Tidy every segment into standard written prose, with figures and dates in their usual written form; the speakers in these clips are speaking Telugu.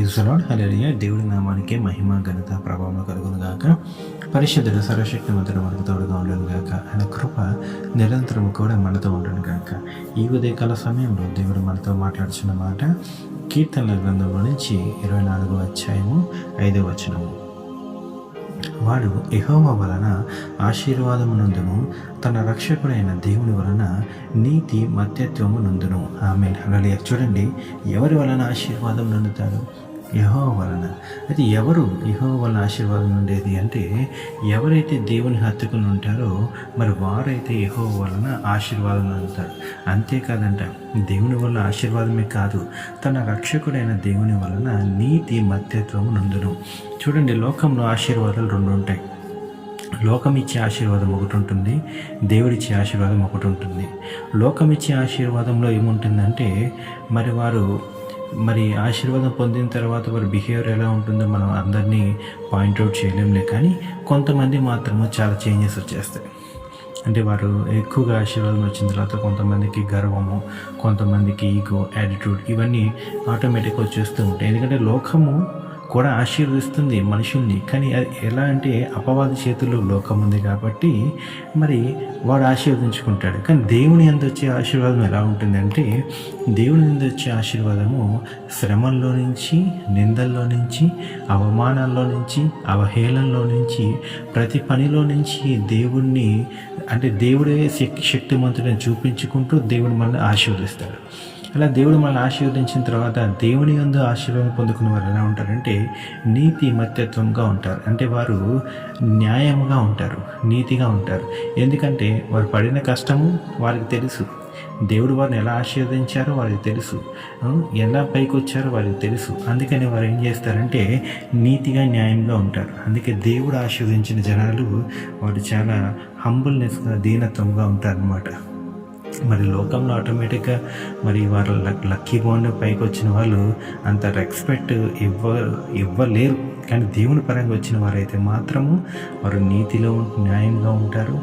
Praise the lord. హల్లెలూయా. దేవుడి నామానికి మహిమ, ఘనత, ప్రభావం కలుగును గాక. పరిశుద్ధుడు, సర్వశక్తిమంతుడు మనకు తోడుగా ఉండను గాక. ఆయన కృప నిరంతరము కూడా మనతో ఉండను గాక. ఈ ఉదయకాల సమయంలో దేవుడు మనతో మాట్లాడుతున్న మాట కీర్తనల గ్రంథంలో నుంచి 24వ అధ్యాయము 5వ వచనము. వాడు యెహోవా వలన ఆశీర్వాదము నందును, తన రక్షకుడైన దేవుని వలన నీతి మత్యత్వము నందును. ఆమేన్. హల్లెలూయా. చూడండి, ఎవరి వలన ఆశీర్వాదం నందుతాడు? యెహోవా వలన. అయితే ఎవరు యెహోవా వలన ఆశీర్వాదం ఉండేది అంటే, ఎవరైతే దేవుని హత్తుకుని ఉంటారో మరి వారైతే యెహోవా వలన ఆశీర్వాదం అందుతారు. అంతేకాదంట, దేవుని వల్ల ఆశీర్వాదమే కాదు, తన రక్షకుడైన దేవుని వలన నీతి మత్యత్వము నందును. చూడండి, లోకంలో ఆశీర్వాదాలు రెండు ఉంటాయి. లోకం ఇచ్చే ఆశీర్వాదం ఒకటి ఉంటుంది, దేవుడిచ్చే ఆశీర్వాదం ఒకటి ఉంటుంది. లోకం ఇచ్చే ఆశీర్వాదంలో ఏముంటుందంటే, మరి ఆశీర్వాదం పొందిన తర్వాత వారి బిహేవియర్ ఎలా ఉంటుందో మనం అందరినీ పాయింట్అవుట్ చేయలేంలే, కానీ కొంతమంది మాత్రము చాలా చేంజెస్ వచ్చేస్తాయి. అంటే వారు ఎక్కువగా ఆశీర్వాదం వచ్చిన తర్వాత కొంతమందికి గర్వము, కొంతమందికి ఈగో, యాటిట్యూడ్, ఇవన్నీ ఆటోమేటిక్గా వచ్చేస్తూ ఉంటాయి. ఎందుకంటే లోకము కూడా ఆశీర్వదిస్తుంది మనుషుల్ని, కానీ ఎలా అంటే అపవాది చేతుల్లో లోకం ఉంది కాబట్టి మరి వాడు ఆశీర్వదించుకుంటాడు. కానీ దేవుని యందు వచ్చే ఆశీర్వాదం ఎలా ఉంటుందంటే, దేవుని యందు వచ్చే ఆశీర్వాదము శ్రమల్లో నుంచి, నిందల్లో నుంచి, అవమానాల్లో నుంచి, అవహేళనలో నుంచి, ప్రతి పనిలో నుంచి దేవుణ్ణి అంటే దేవుడే శక్తిమంతుడని చూపించుకుంటూ దేవుడు మనల్ని ఆశీర్వదిస్తాడు. అలా దేవుడు మనల్ని ఆశీర్వదించిన తర్వాత దేవుని యందు ఆశీర్వాదం పొందుకున్న వారు ఎలా ఉంటారంటే నీతి మత్యత్వంగా ఉంటారు. అంటే వారు న్యాయంగా ఉంటారు, నీతిగా ఉంటారు. ఎందుకంటే వారు పడిన కష్టము వారికి తెలుసు, దేవుడు వారిని ఎలా ఆశీర్వదించారో వారికి తెలుసు, ఎలా పైకి వచ్చారో వారికి తెలుసు. అందుకని వారు ఏం చేస్తారంటే నీతిగా, న్యాయంగా ఉంటారు. అందుకే దేవుడు ఆశీర్వదించిన జనాలు వారు చాలా హంబుల్నెస్గా, దీనత్వంగా ఉంటారన్నమాట. మరి లోకంలో ఆటోమేటిక్గా మరి వారు లక్కీ బాండ్ పైకి వచ్చిన వాళ్ళు అంత రెస్పెక్ట్ ఇవ్వలేరు. కానీ దేవుని పరంగా వచ్చిన వారైతే మాత్రము వారు నీతిలో, న్యాయంగా ఉంటారు,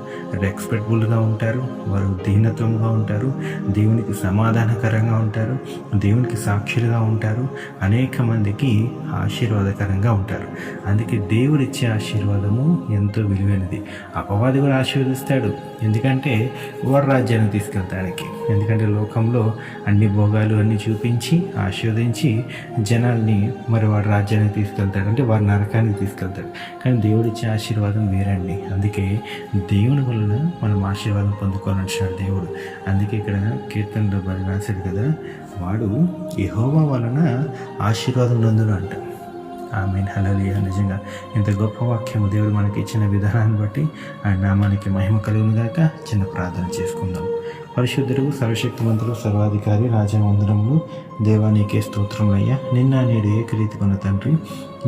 రెస్పెక్టబుల్గా ఉంటారు, వారు దీనత్వంగా ఉంటారు, దేవునికి సమాధానకరంగా ఉంటారు, దేవునికి సాక్షులుగా ఉంటారు, అనేక మందికి ఆశీర్వాదకరంగా ఉంటారు. అందుకే దేవుడిచ్చే ఆశీర్వాదము ఎంతో విలువైనది. అపవాది కూడా ఆశీర్వదిస్తాడు, ఎందుకంటే వాడు రాజ్యాన్ని తీసుకెళ్తానికి. ఎందుకంటే లోకంలో అన్ని భోగాలు అన్నీ చూపించి ఆశీర్వదించి జనాల్ని మరి వాడు రాజ్యాన్ని తీసుకెళ్తాడు, అంటే వారి నరకానికి తీసుకెళ్తాడు. కానీ దేవుడిచ్చే ఆశీర్వాదం వేరండి. అందుకే దేవుని వలన మనం ఆశీర్వాదం పొందుకోవాలంటున్నాడు దేవుడు. అందుకే ఇక్కడ కీర్తనలో రాశాడు కదా, వాడు యెహోవా వలన ఆశీర్వాదం నందును అంట. ఆమేన్. హల్లెలూయా. నిజంగా ఇంత గొప్ప వాక్యము దేవుడు మనకి ఇచ్చిన విధానాన్ని బట్టి ఆయన నామానికి మహిమ కలుగును గాక. చిన్న ప్రార్థన చేసుకుందాం. పరిశుద్ధుడు, సర్వశక్తిమంతుడు, సర్వాధికారి, రాజా వందనములు. దేవా నీకే స్తోత్రములయ్యా. నిన్న నేడు ఏకరీతి కొన్న తండ్రి,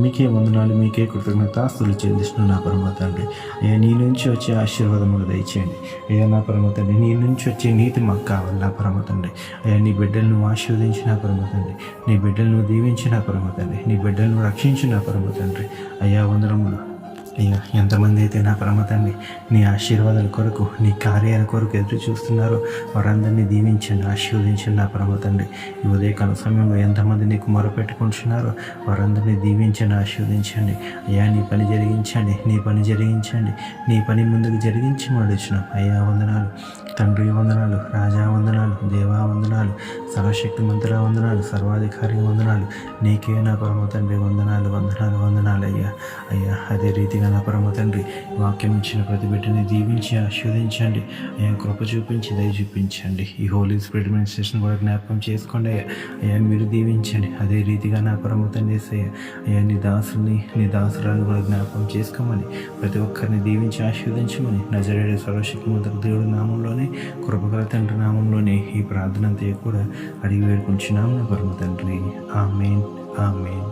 మీకే వందనాలు, మీకే కృతజ్ఞతాస్తులు చెల్లిస్తున్నాను నా పరమ తండ్రి. అయ్యా, నీ నుంచి వచ్చే ఆశీర్వాదములు దయచేయండి అయ్యా నా పరమ తండ్రి. నీ నుంచి వచ్చే నీతి మాకు కావాలి నా పరమ తండ్రి. అయ్యా, నీ బిడ్డలను ఆశీర్వదించిన పరమ తండ్రి, నీ బిడ్డలను దీవించిన పరమ తండ్రి, నీ బిడ్డలను రక్షించిన పరమ తండ్రి. అయ్యా వందనములు. అయ్యా, ఎంతమంది అయితే నా పరమ తండ్రి నీ ఆశీర్వాదాల కొరకు, నీ కార్యాల కొరకు ఎదురు చూస్తున్నారో వారందరినీ దీవించండి, ఆశీర్వదించండి నా పరమ తండ్రి. ఈ ఉదయకాల సమయంలో ఎంతమంది నీకు మొరపెట్టుకుంటున్నారో వారందరినీ దీవించండి, ఆశీర్వదించండి. అయ్యా, నీ పని జరిగించండి, నీ పని జరిగించండి, నీ పని ముందుకు జరిగించి మడిచినాం. అయ్యా వందనాలు తండ్రి, వందనాలు రాజా, వందనాలు దేవా, వందనాలు సర్వశక్తిమంతుడా, వందనాలు సర్వాధికారి, వందనాలు నీకే నా పరమ తండ్రి. వందనాలు, వందనాలు, వందనాలు అయ్యా. అయ్యా, అదే రీతిగా నా పరమ తండ్రి వాక్యం ఇచ్చిన ప్రతి బిడ్డని దీవించి ఆశీర్వదించండి. అయ్యా, కృప చూపించి దయ చూపించండి. ఈ హోలీ స్పిరిట్ మినిస్ట్రేషన్ కూడా జ్ఞాపకం చేసుకోండి అయ్యా. అయ్యా, మీరు దీవించండి. అదే రీతిగా నా పరమ తండ్రి అయ్యా, నీ దాసుల్ని, నీ దాసురాలను కూడా జ్ఞాపకం చేసుకోమని, ప్రతి ఒక్కరిని దీవించి ఆశీర్వదించమని నజరేయుడు సర్వశక్తిమంతుడు దేవుడి నామంలోనే, కృపగల తండ్రి నామంలోనే ఈ ప్రార్థన అంతా కూడా అడిగి వేడుకుంటున్నాము నా పరమ తండ్రి. ఆమేన్, ఆమేన్.